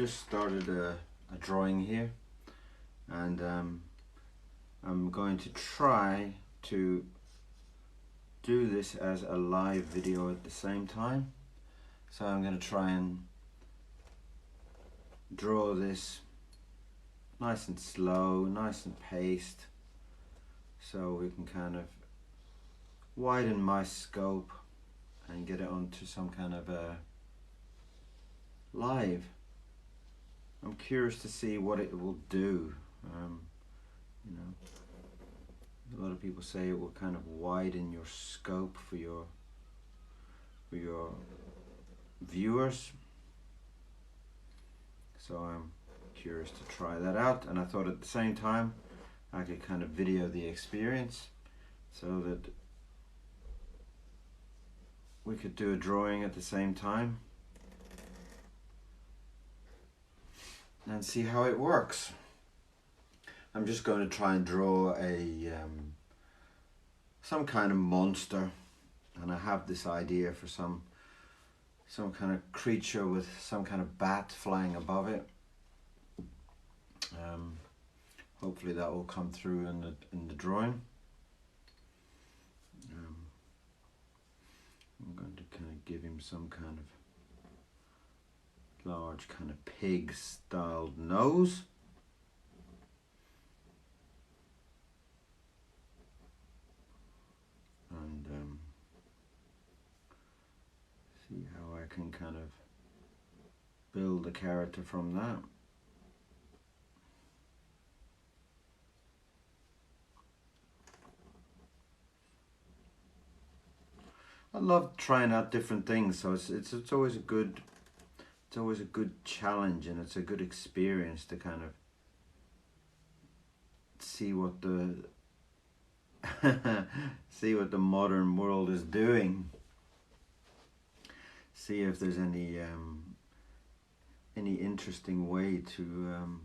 just started a drawing here, and I'm going to try to do this as a live video at the same time. So I'm going to try and draw this nice and slow, nice and paced, so we can kind of widen my scope and get it onto some kind of a live. I'm curious to see what it will do. You know, a lot of people say it will kind of widen your scope for your viewers. So I'm curious to try that out, and I thought at the same time I could kind of video the experience so that we could do a drawing at the same time and see how it works. I'm just going to try and draw a some kind of monster, and I have this idea for some kind of creature with some kind of bat flying above it. Hopefully that will come through in the drawing. I'm going to kind of give him some kind of large kind of pig styled nose. And see how I can kind of build a character from that. I love trying out different things, so it's always a good challenge, and it's a good experience to kind of see what the see what the modern world is doing. See if there's any interesting way to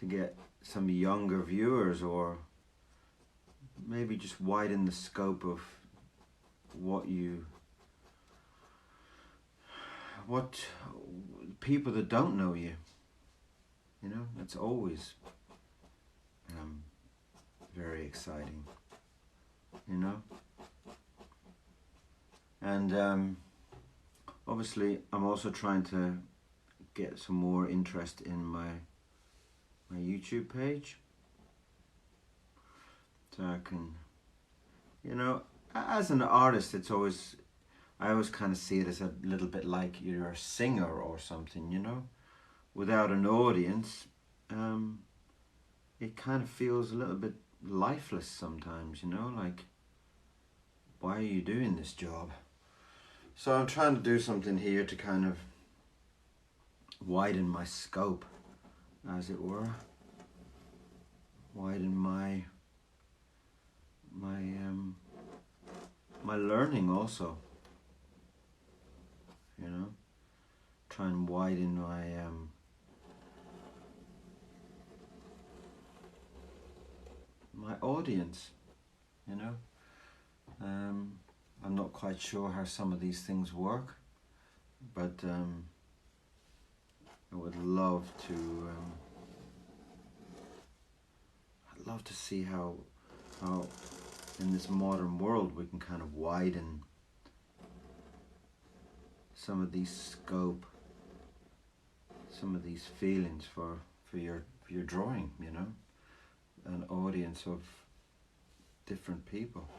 get some younger viewers, or maybe just widen the scope of what people that don't know you. You know, that's always very exciting, you know. And obviously I'm also trying to get some more interest in my YouTube page, so I can, you know, as an artist, I always kind of see it as a little bit like you're a singer or something, you know. Without an audience, it kind of feels a little bit lifeless sometimes, you know, like, why are you doing this job? So I'm trying to do something here to kind of widen my scope, as it were. Widen my learning also, you know. Try and widen my audience, you know. I'm not quite sure how some of these things work, but I would love to I'd love to see how in this modern world we can kind of widen some of these scope, some of these feelings for your drawing, you know, an audience of different people.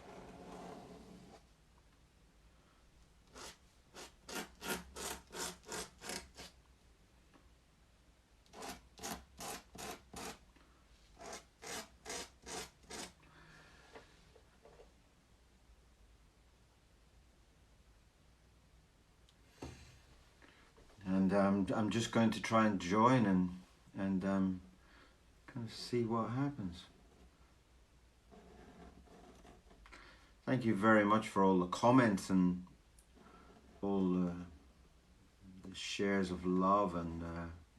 And I'm just going to try and join and kind of see what happens. Thank you very much for all the comments and all the shares of love, and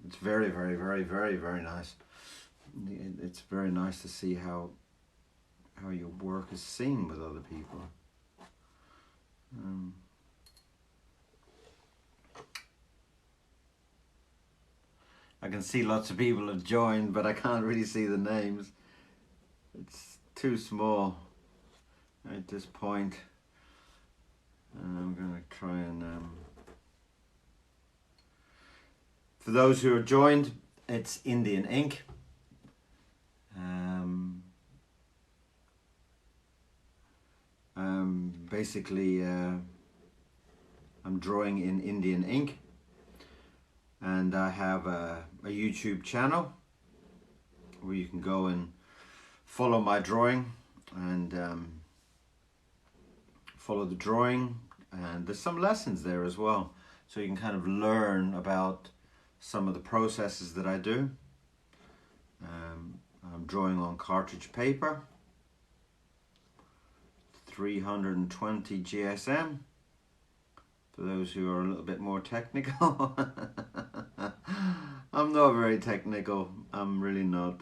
it's very, very, very, very, very nice. It's very nice to see how your work is seen with other people. I can see lots of people have joined, but I can't really see the names. It's too small at this point. And I'm going to try and... For those who are joined, it's Indian ink. Basically, I'm drawing in Indian ink, and I have a YouTube channel where you can go and follow my drawing and follow the drawing, and there's some lessons there as well, so you can kind of learn about some of the processes that I do. I'm drawing on cartridge paper, 320 GSM, for those who are a little bit more technical. I'm not very technical, I'm really not.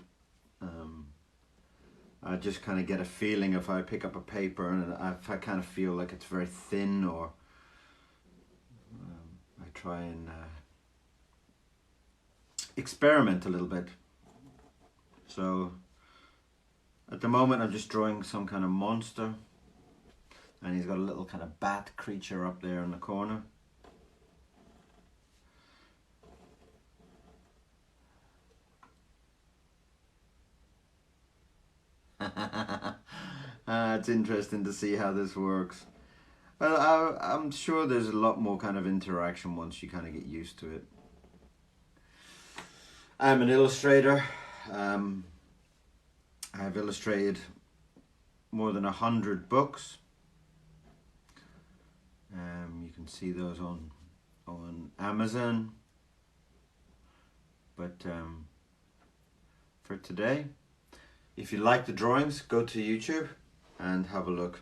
I just kind of get a feeling if I pick up a paper and if I kind of feel like it's very thin, or I try and experiment a little bit. So at the moment I'm just drawing some kind of monster, and he's got a little kind of bat creature up there in the corner. It's interesting to see how this works. Well, I'm sure there's a lot more kind of interaction once you kind of get used to it. I'm an illustrator. I've illustrated more than 100 books. You can see those on Amazon. But for today, if you like the drawings, go to YouTube and have a look.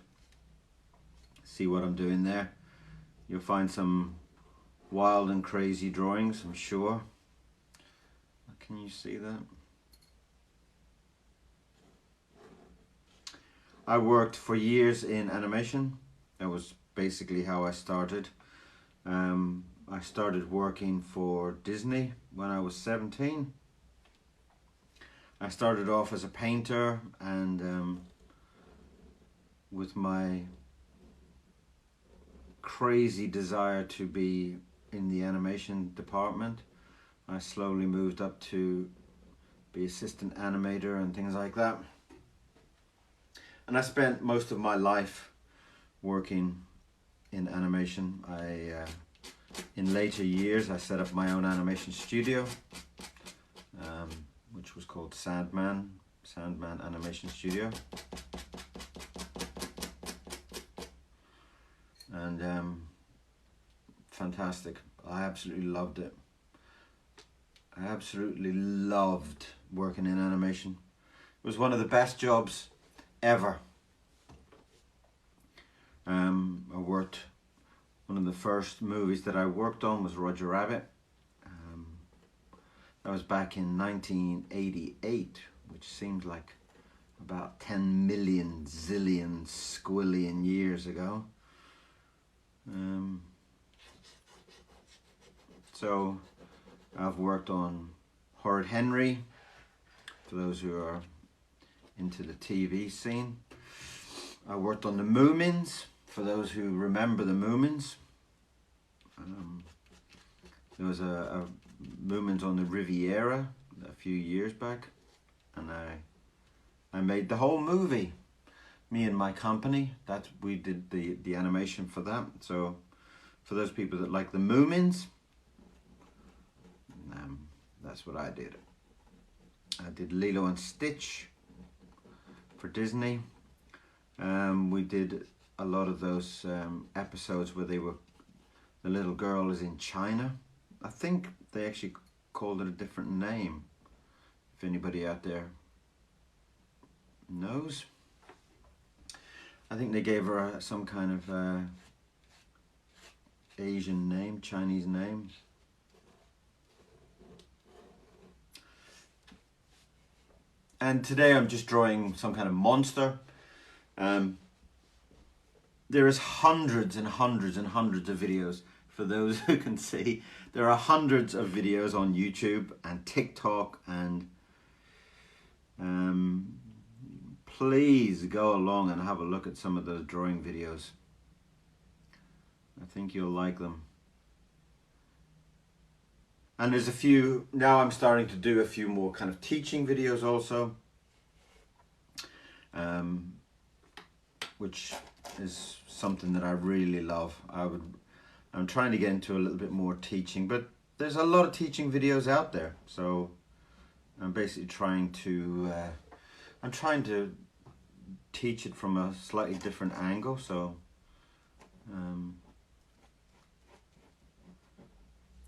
See what I'm doing there. You'll find some wild and crazy drawings, I'm sure. Can you see that? I worked for years in animation. That was basically how I started. I started working for Disney when I was 17. I started off as a painter, and with my crazy desire to be in the animation department, I slowly moved up to be assistant animator and things like that. And I spent most of my life working in animation. In later years, I set up my own animation studio, which was called Sandman Animation Studio. And fantastic. I absolutely loved it. I absolutely loved working in animation. It was one of the best jobs ever. One of the first movies that I worked on was Roger Rabbit. That was back in 1988, which seems like about 10 million zillion squillion years ago. So I've worked on Horrid Henry, for those who are into the TV scene. I worked on the Moomins, for those who remember the Moomins. There was a Moomins on the Riviera a few years back, and I made the whole movie. Me and my company, we did the animation for that. So for those people that like the Moomins, that's what I did. I did Lilo and Stitch for Disney. We did a lot of those episodes where the little girl is in China. I think they actually called it a different name, if anybody out there knows. I think they gave her some kind of Asian name, Chinese name. And today I'm just drawing some kind of monster. There is hundreds and hundreds and hundreds of videos. for those who can see. There are hundreds of videos on YouTube and TikTok, and please go along and have a look at some of those drawing videos. I think you'll like them. And there's a few, now I'm starting to do a few more kind of teaching videos also, which is something that I really love. I'm trying to get into a little bit more teaching, but there's a lot of teaching videos out there. So I'm basically trying to, teach it from a slightly different angle. So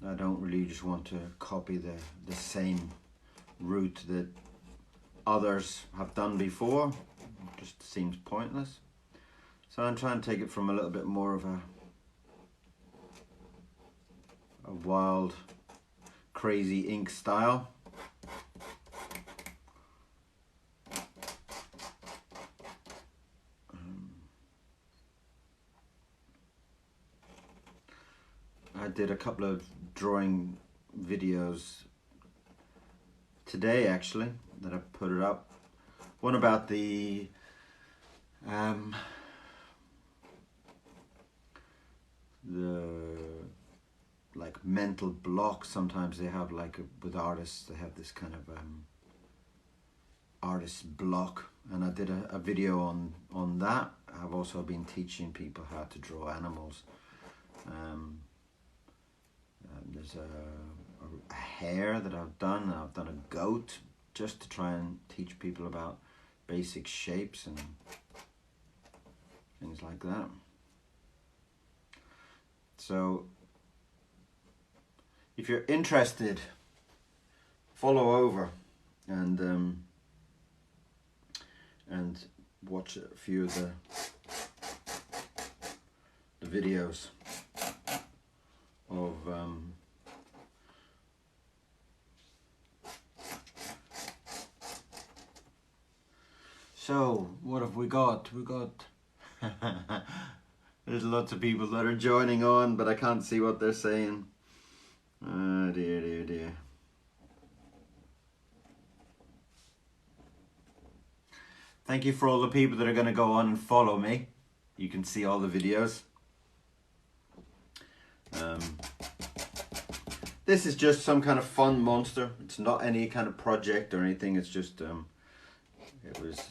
I don't really just want to copy the same route that others have done before. It just seems pointless. So I'm trying to take it from a little bit more of a wild, crazy ink style. I did a couple of drawing videos today actually that I put it up. One about the like mental block sometimes they have, like with artists they have this kind of artist block, and I did a video on that. I've also been teaching people how to draw animals. There's a hare that I've done. I've done a goat just to try and teach people about basic shapes and things like that. So if you're interested, follow over and watch a few of the videos of so what have we got? There's lots of people that are joining on, but I can't see what they're saying. Oh dear, dear, dear. Thank you for all the people that are going to go on and follow me. You can see all the videos. This is just some kind of fun monster. It's not any kind of project or anything. It's just it was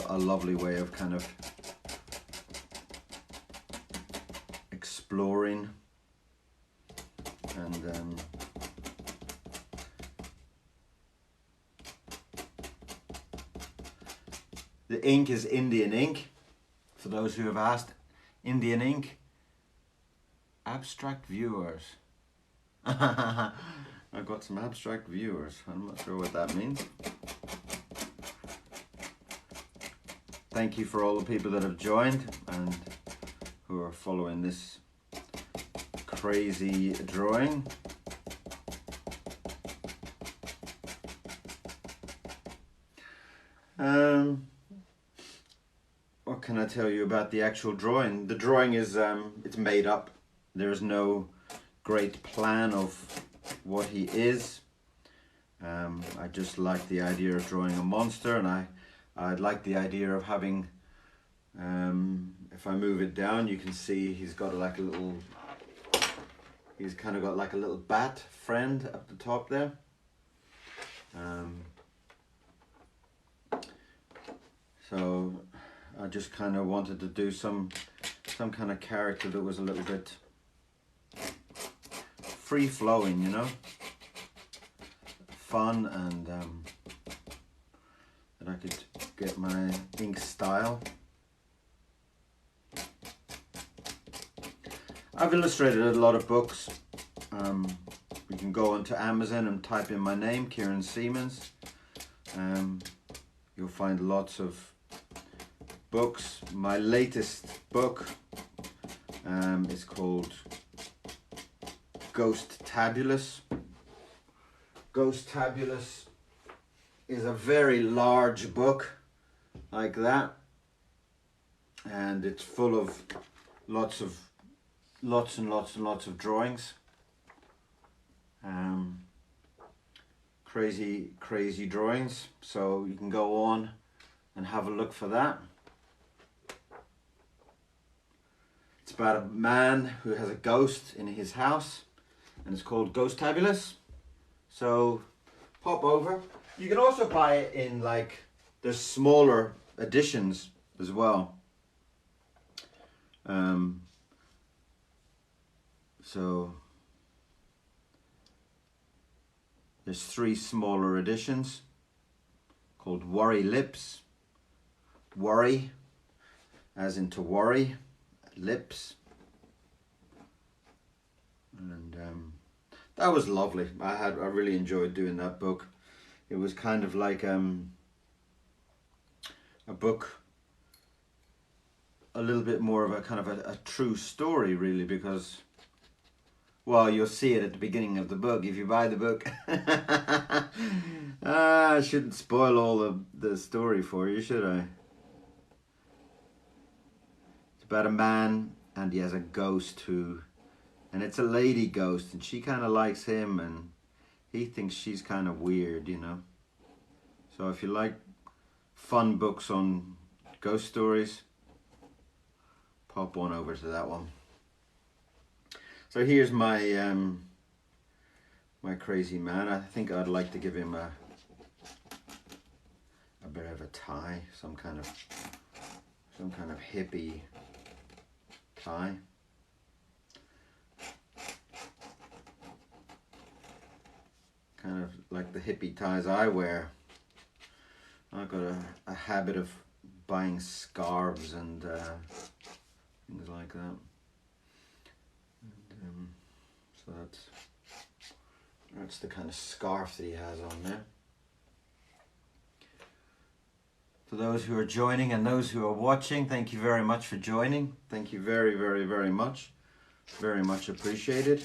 a lovely way of kind of exploring and the ink is Indian ink, for those who have asked. Indian ink. Abstract viewers. I've got some abstract viewers. I'm not sure what that means. Thank you for all the people that have joined and who are following this crazy drawing. What can I tell you about the actual drawing? The drawing is it's made up. There is no great plan of what he is. I just like the idea of drawing a monster, and I like the idea of having, if I move it down, you can see he's got like a little, he's kind of got like a little bat friend up the top there. So I just kind of wanted to do some kind of character that was a little bit free-flowing, you know, fun, and that I could get my ink style. I've illustrated a lot of books. You can go onto Amazon and type in my name, Kieron Seamons. You'll find lots of books. My latest book is called Ghost Tabulous. Ghost Tabulous is a very large book like that, and it's full of lots of lots and lots and lots of drawings. Crazy drawings. So you can go on and have a look for that. It's about a man who has a ghost in his house, and it's called Ghostabulous. So pop over. You can also buy it in, like, there's smaller editions as well. So there's 3 smaller editions called Worry Lips. Worry, as in to worry, lips. And that was lovely. I really enjoyed doing that book. It was kind of like a book, a little bit more of a kind of a true story, really, because, well, you'll see it at the beginning of the book if you buy the book. I shouldn't spoil all the story for you, should I? It's about a man, and he has a ghost and it's a lady ghost, and she kind of likes him, and he thinks she's kind of weird, you know. So if you like fun books on ghost stories, pop on over to that one. So here's my my crazy man. I think I'd like to give him a bit of a tie, some kind of hippie tie. Kind of like the hippie ties I wear. I've got a habit of buying scarves and things like that. And, so that's the kind of scarf that he has on there. For those who are joining and those who are watching, thank you very much for joining. Thank you very, very, very much. Very much appreciated.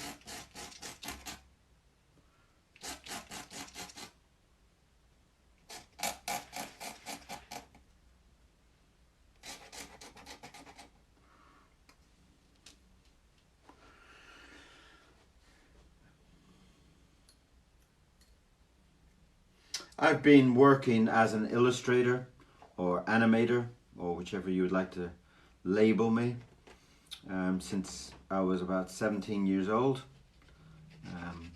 I've been working as an illustrator or animator, or whichever you would like to label me, since I was about 17 years old. I'm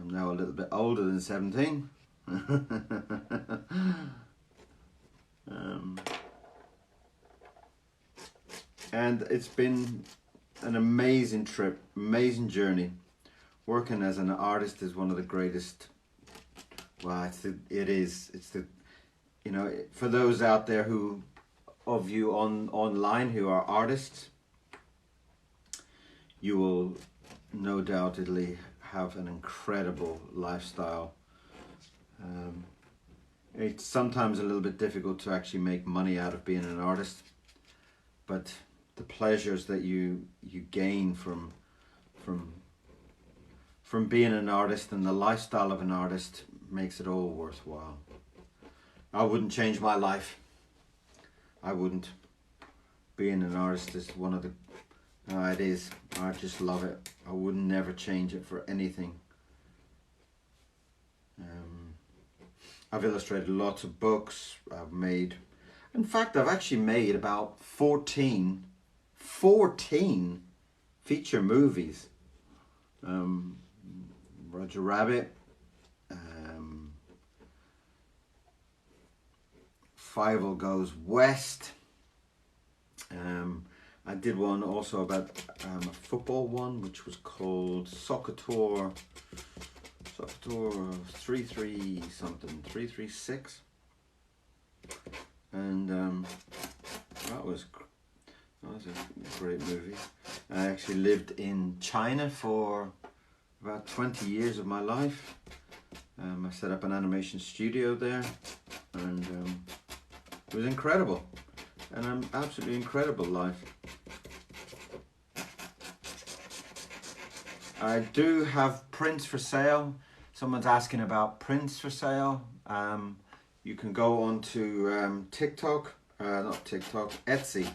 now a little bit older than 17. And it's been an amazing trip, amazing journey. Working as an artist is one of the greatest. Well, it's the you know, for those out there of you online who are artists, you will no doubtedly have an incredible lifestyle. It's sometimes a little bit difficult to actually make money out of being an artist, but the pleasures that you gain from being an artist and the lifestyle of an artist makes it all worthwhile. I wouldn't change my life. I wouldn't. Being an artist is one of the... it is. I just love it. I would never change it for anything. I've illustrated lots of books. I've made... In fact, I've actually made about 14 feature movies. Roger Rabbit, Fievel Goes West. I did one also about a football one, which was called Soccer Tour 33 something, 336, and that was a great movie. I actually lived in China for about 20 years of my life. I set up an animation studio there, and it was incredible, and an absolutely incredible life. I do have prints for sale. Someone's asking about prints for sale. You can go on to TikTok, not TikTok, Etsy.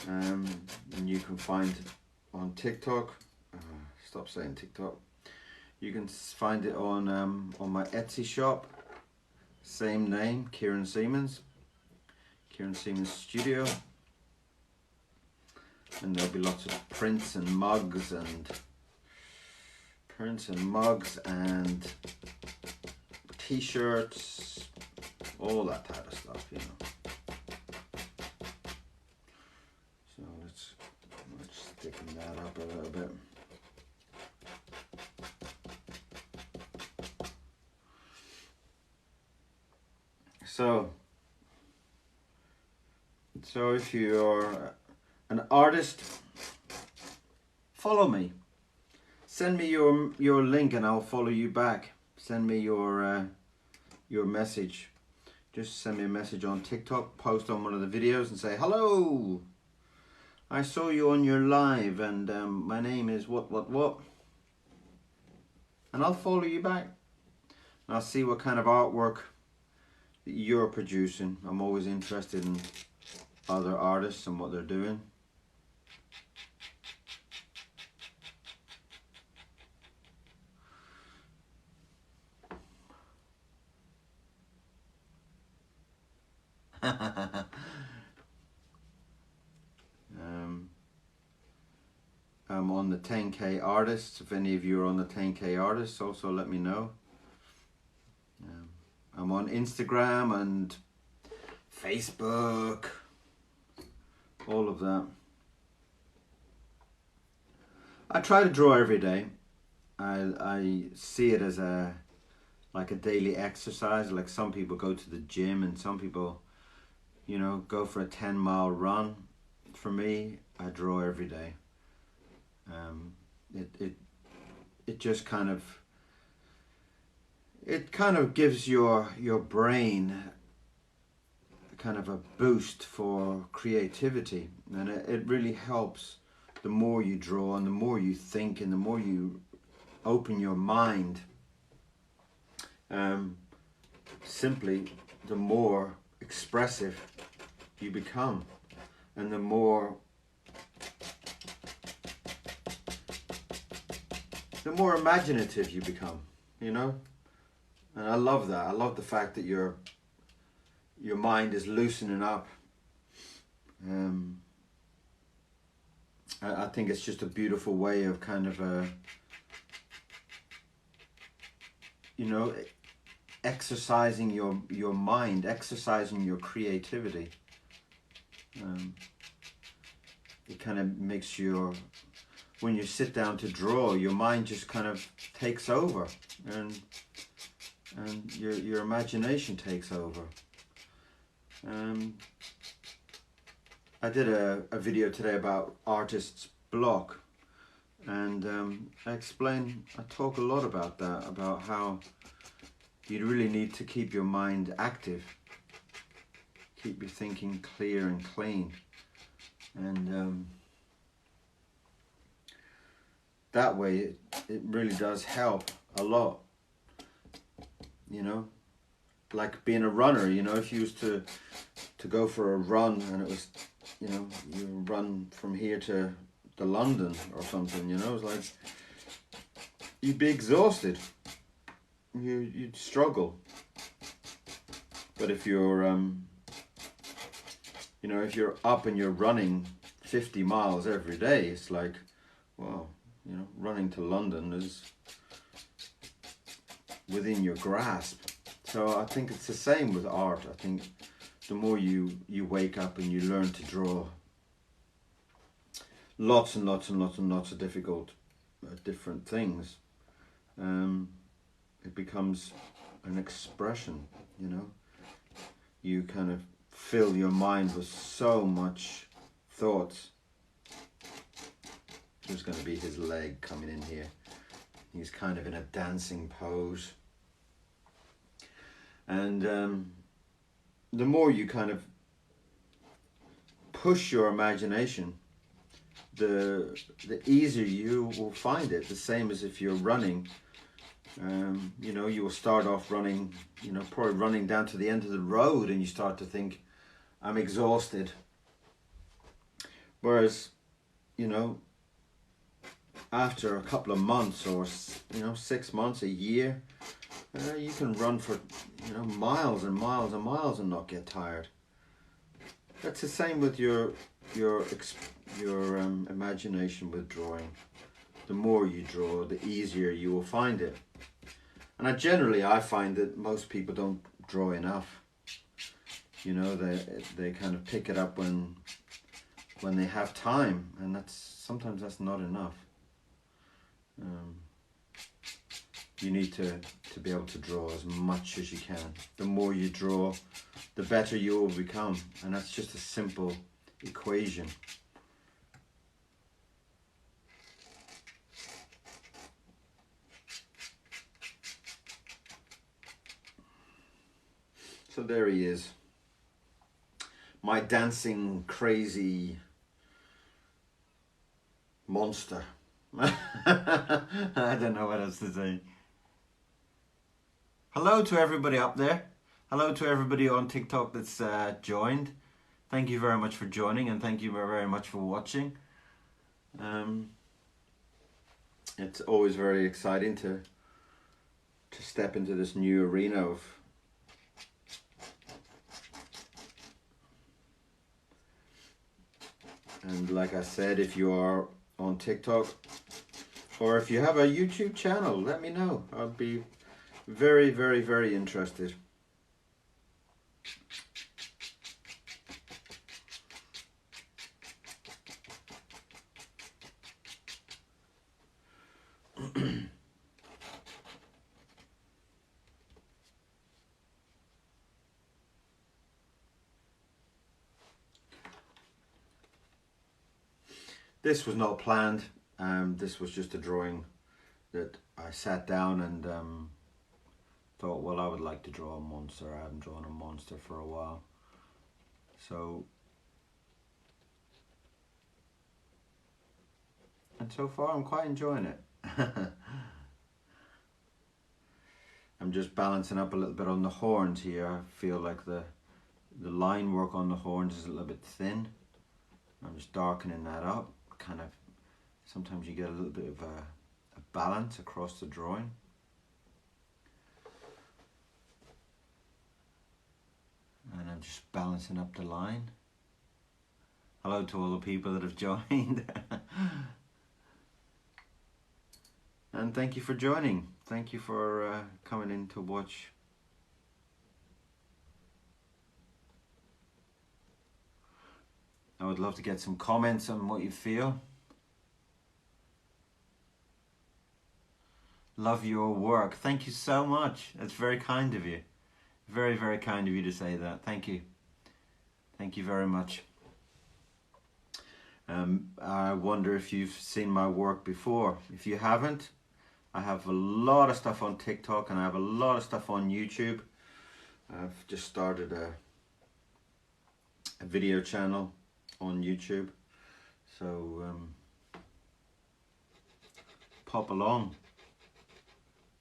and you can find on TikTok. Stop saying TikTok. You can find it on my Etsy shop. Same name, Kieron Seamons. Kieron Seamons Studio. And there'll be lots of prints and mugs and t-shirts, all that type of stuff, you know. So let's thicken that up a little bit. So if you're an artist, follow me. Send me your link and I'll follow you back. Send me your message. Just send me a message on TikTok, post on one of the videos and say, hello, I saw you on your live and my name is what. And I'll follow you back. And I'll see what kind of artwork that you're producing. I'm always interested in other artists and what they're doing. I'm on the 10K artists. If any of you are on the 10K artists, also let me know. I'm on Instagram and Facebook, all of that. I try to draw every day. I see it as like a daily exercise. Like some people go to the gym and some people, you know, go for a 10-mile run. For me, I draw every day. It just kind of gives your brain kind of a boost for creativity, and it really helps. The more you draw and the more you think and the more you open your mind, simply the more expressive you become, and the more imaginative you become, you know. And I love that. I love the fact that your mind is loosening up. I think it's just a beautiful way of kind of you know, exercising your mind, exercising your creativity. It kind of makes when you sit down to draw, your mind just kind of takes over, and your imagination takes over. I did a video today about artist's block, and I talk a lot about that, about how you really need to keep your mind active, keep your thinking clear and clean, and that way it really does help a lot, you know. Like being a runner, you know, if you used to go for a run and it was, you know, you run from here to London or something, you know, it's like you'd be exhausted, you'd struggle. But if you're you know, if you're up and you're running 50 miles every day, it's like, well, you know, running to London is within your grasp. So I think it's the same with art. I think the more you wake up and you learn to draw lots and lots and lots and lots of different things, it becomes an expression, you know. You kind of fill your mind with so much thoughts. There's going to be his leg coming in here. He's kind of in a dancing pose. And the more you kind of push your imagination, the easier you will find it. The same as if you're running. You know, you will start off running, you know, probably running down to the end of the road, and you start to think, I'm exhausted. Whereas, you know, after a couple of months or, you know, 6 months, a year, you can run for, you know, miles and miles and miles and not get tired. That's the same with your imagination with drawing. The more you draw, the easier you will find it. And I find that most people don't draw enough. You know, they kind of pick it up when they have time, and sometimes that's not enough. You need to be able to draw as much as you can. The more you draw, the better you will become, and that's just a simple equation. So there he is, my dancing crazy monster. I don't know what else to say. Hello to everybody up there. Hello to everybody on TikTok that's joined. Thank you very much for joining, and thank you very much for watching. It's always very exciting to step into this new arena of and like I said, if you are on TikTok or if you have a YouTube channel, let me know. I'd be very, very, very interested. This was not planned. This was just a drawing that I sat down and thought, well, I would like to draw a monster. I haven't drawn a monster for a while. So far I'm quite enjoying it. I'm just balancing up a little bit on the horns here. I feel like the line work on the horns is a little bit thin. I'm just darkening that up. Kind of, sometimes you get a little bit of a balance across the drawing. And I'm just balancing up the line. Hello to all the people that have joined. And thank you for joining. Thank you for coming in to watch. I would love to get some comments on what you feel. Love your work. Thank you so much. That's very kind of you. Very, very kind of you to say that. Thank you. Thank you very much. I wonder if you've seen my work before. If you haven't, I have a lot of stuff on TikTok and I have a lot of stuff on YouTube. I've just started a video channel on YouTube, so pop along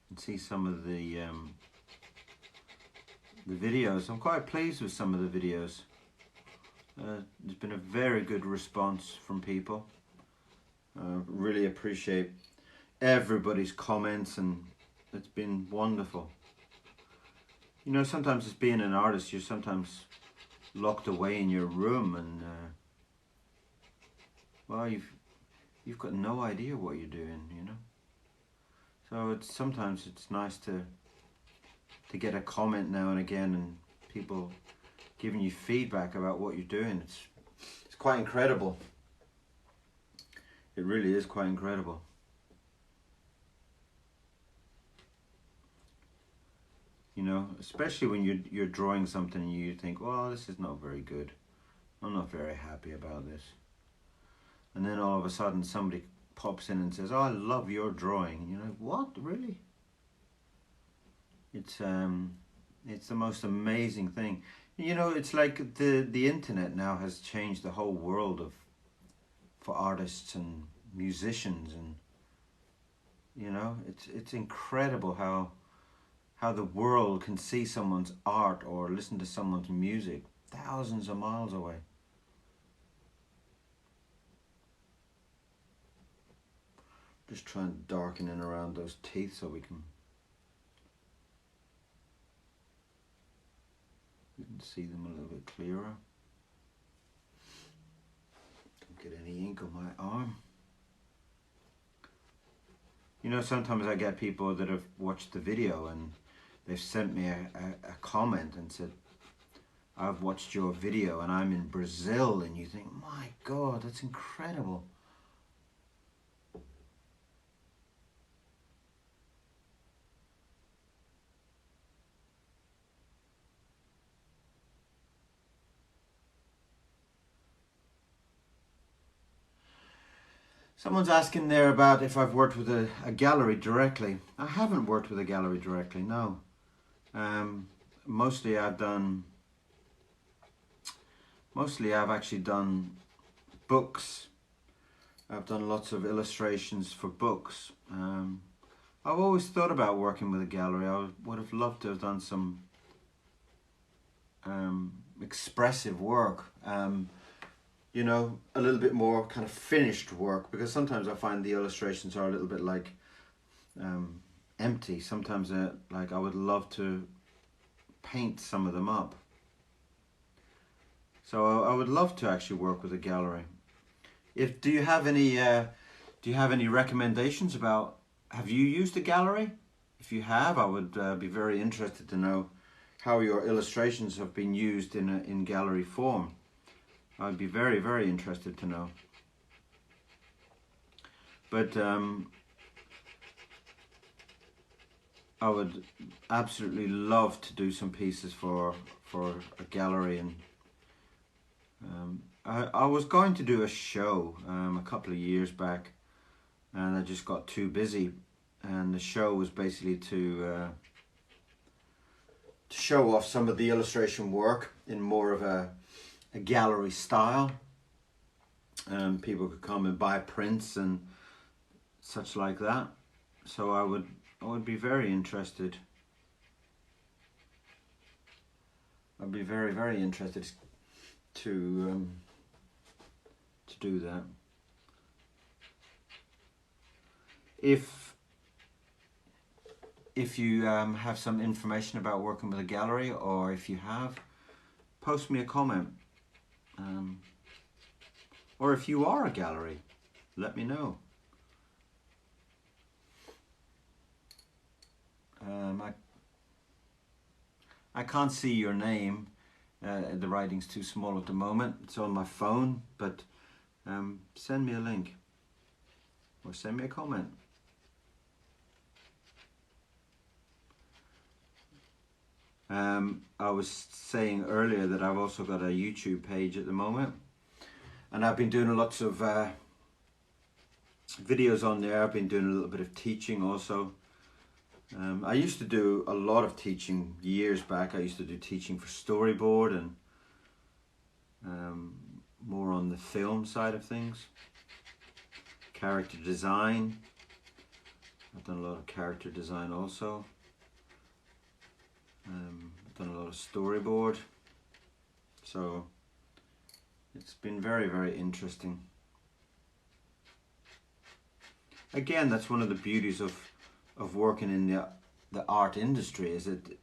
and see some of the videos. I'm quite pleased with some of the videos. There's been a very good response from people. Really appreciate everybody's comments, and it's been wonderful. You know, sometimes as being an artist, you're sometimes locked away in your room and well, you've got no idea what you're doing, you know. So sometimes it's nice to get a comment now and again, and people giving you feedback about what you're doing. It's quite incredible. It really is quite incredible. You know, especially when you're drawing something and you think, well, this is not very good. I'm not very happy about this. And then all of a sudden somebody pops in and says, oh, I love your drawing. And you're like, what, really? It's the most amazing thing. You know, it's like the internet now has changed the whole world for artists and musicians, and you know, it's incredible how the world can see someone's art or listen to someone's music thousands of miles away. Just trying to darken in around those teeth so we can see them a little bit clearer. Don't get any ink on my arm. You know, sometimes I get people that have watched the video and they've sent me a comment and said, I've watched your video and I'm in Brazil, and you think, my God, that's incredible. Someone's asking there about if I've worked with a gallery directly. I haven't worked with a gallery directly, no. Mostly I've actually done books. I've done lots of illustrations for books. I've always thought about working with a gallery. I would have loved to have done some expressive work. You know, a little bit more kind of finished work, because sometimes I find the illustrations are a little bit like empty. Sometimes like I would love to paint some of them up. So I would love to actually work with a gallery. Do you have any recommendations about, have you used a gallery? If you have, I would be very interested to know how your illustrations have been used in gallery form. I'd be very, very interested to know. But I would absolutely love to do some pieces for a gallery, and I was going to do a show a couple of years back, and I just got too busy. And the show was basically to show off some of the illustration work in more of a gallery style. People could come and buy prints and such like that. So I would be very interested. I'd be very, very interested to do that. If you have some information about working with a gallery, or if you have, post me a comment. Or if you are a gallery, let me know. I can't see your name. The writing's too small at the moment. It's on my phone, but send me a link or send me a comment. I was saying earlier that I've also got a YouTube page at the moment, and I've been doing lots of videos on there. I've been doing a little bit of teaching also. I used to do a lot of teaching years back. I used to do teaching for storyboard and more on the film side of things. Character design. I've done a lot of character design also. I've done a lot of storyboard. So it's been very, very interesting. Again, that's one of the beauties of working in the art industry, is that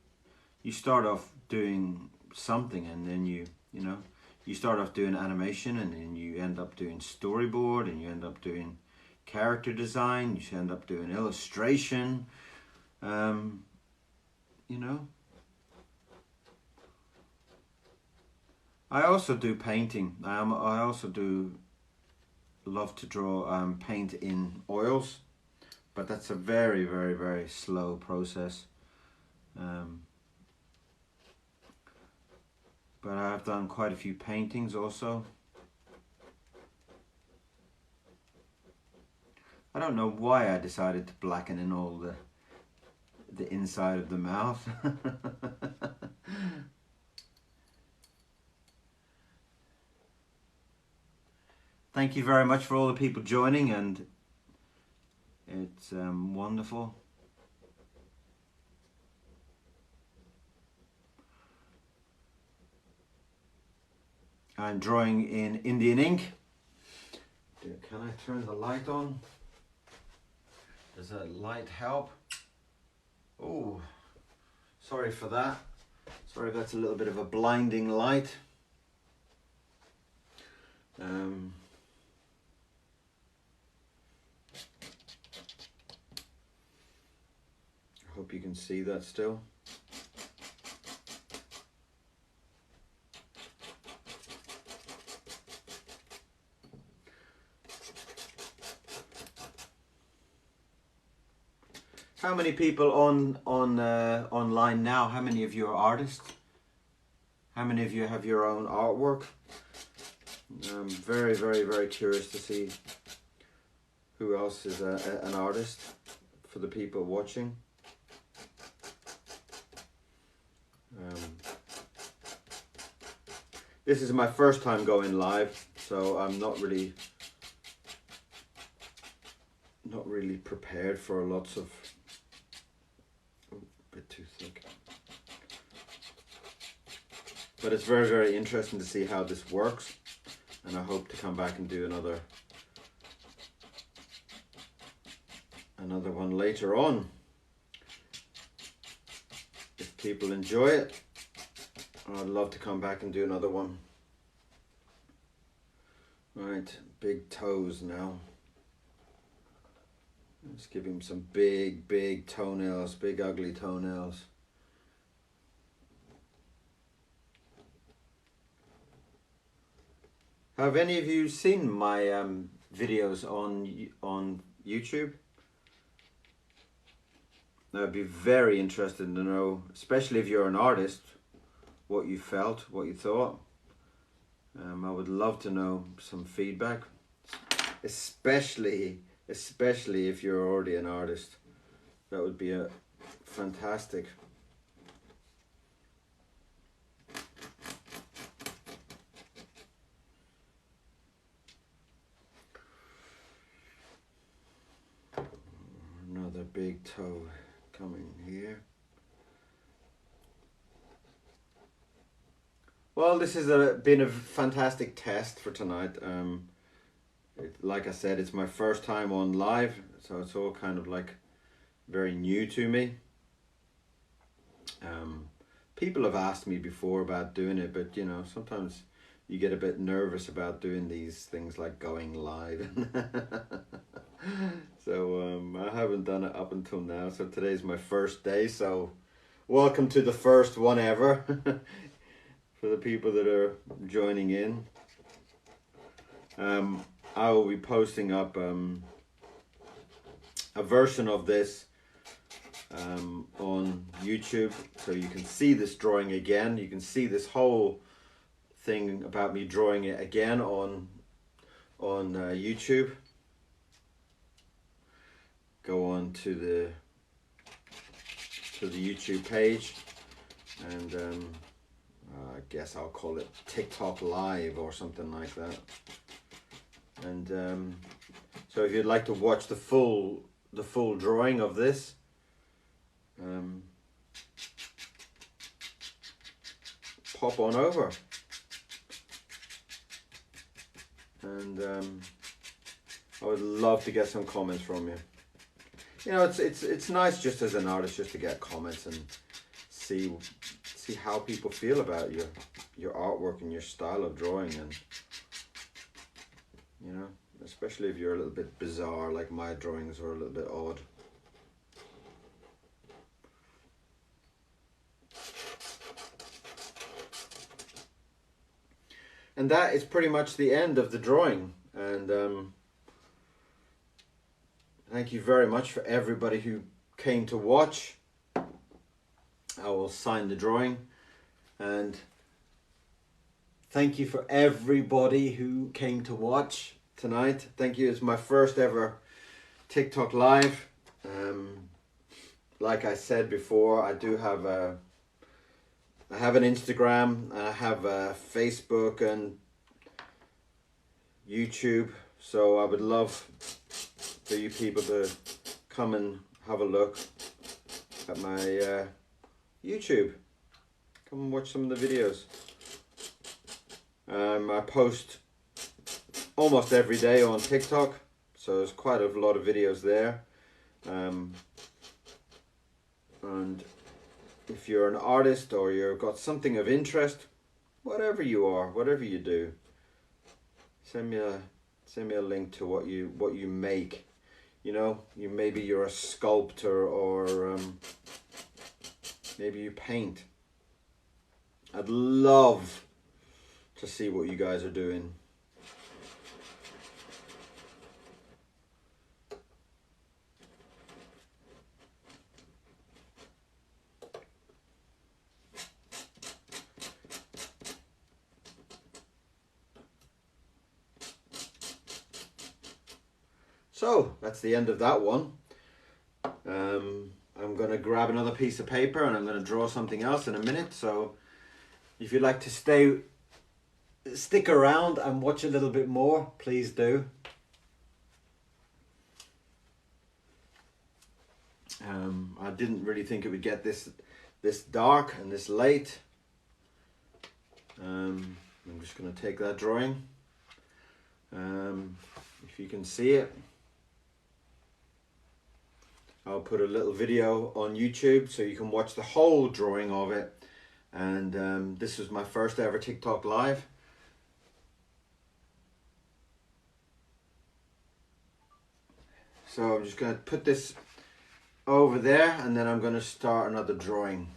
you start off doing something, and then you start off doing animation, and then you end up doing storyboard, and you end up doing character design, you end up doing illustration, you know. I also do painting. I also do love to draw, paint in oils, but that's a very, very, very slow process. But I've done quite a few paintings also. I don't know why I decided to blacken in all the inside of the mouth. Thank you very much for all the people joining, and it's wonderful. I'm drawing in Indian ink. Can I turn the light on? Does that light help? Oh, sorry for that. Sorry, that's a little bit of a blinding light. I hope you can see that still. How many people online now? How many of you are artists? How many of you have your own artwork? I'm very, very, very curious to see who else is an artist for the people watching. This is my first time going live, so I'm not really prepared for lots of. Oh, a bit too thick. But it's very, very interesting to see how this works, and I hope to come back and do another one later on. If people enjoy it, I'd love to come back and do another one. Right, big toes now. Let's give him some big, big toenails, big ugly toenails. Have any of you seen my videos on YouTube? I'd be very interested to know, especially if you're an artist, what you felt, what you thought. I would love to know some feedback, especially if you're already an artist. That would be a fantastic. Another big toe coming here. Well, this has been a fantastic test for tonight. Like I said, it's my first time on live, so it's all kind of like very new to me. People have asked me before about doing it, but you know, sometimes you get a bit nervous about doing these things like going live. So I haven't done it up until now, so today's my first day, so welcome to the first one ever. For the people that are joining in. I will be posting up a version of this on YouTube, so you can see this drawing again. You can see this whole thing about me drawing it again on YouTube. Go on to the YouTube page, and I guess I'll call it TikTok Live or something like that. And so if you'd like to watch the full drawing of this, pop on over. And I would love to get some comments from you. You know, it's nice just as an artist just to get comments and see how people feel about your artwork and your style of drawing, and you know, especially if you're a little bit bizarre, like my drawings are a little bit odd. And that is pretty much the end of the drawing, and thank you very much for everybody who came to watch. I will sign the drawing, and thank you for everybody who came to watch tonight. Thank you. It's my first ever TikTok live. Like I said before, I do have I have an Instagram, and I have a Facebook and YouTube, so I would love for you people to come and have a look at my YouTube. Come and watch some of the videos. I post almost every day on TikTok, so there's quite a lot of videos there. And if you're an artist or you've got something of interest, whatever you are, whatever you do, send me a link to what you make. You know, maybe you're a sculptor, or maybe you paint. I'd love to see what you guys are doing. So that's the end of that one. I'm going to grab another piece of paper and I'm going to draw something else in a minute. So if you'd like to stick around and watch a little bit more, please do. I didn't really think it would get this dark and this late. I'm just going to take that drawing. If you can see it, I'll put a little video on YouTube so you can watch the whole drawing of it. And this was my first ever TikTok live. So I'm just going to put this over there and then I'm going to start another drawing.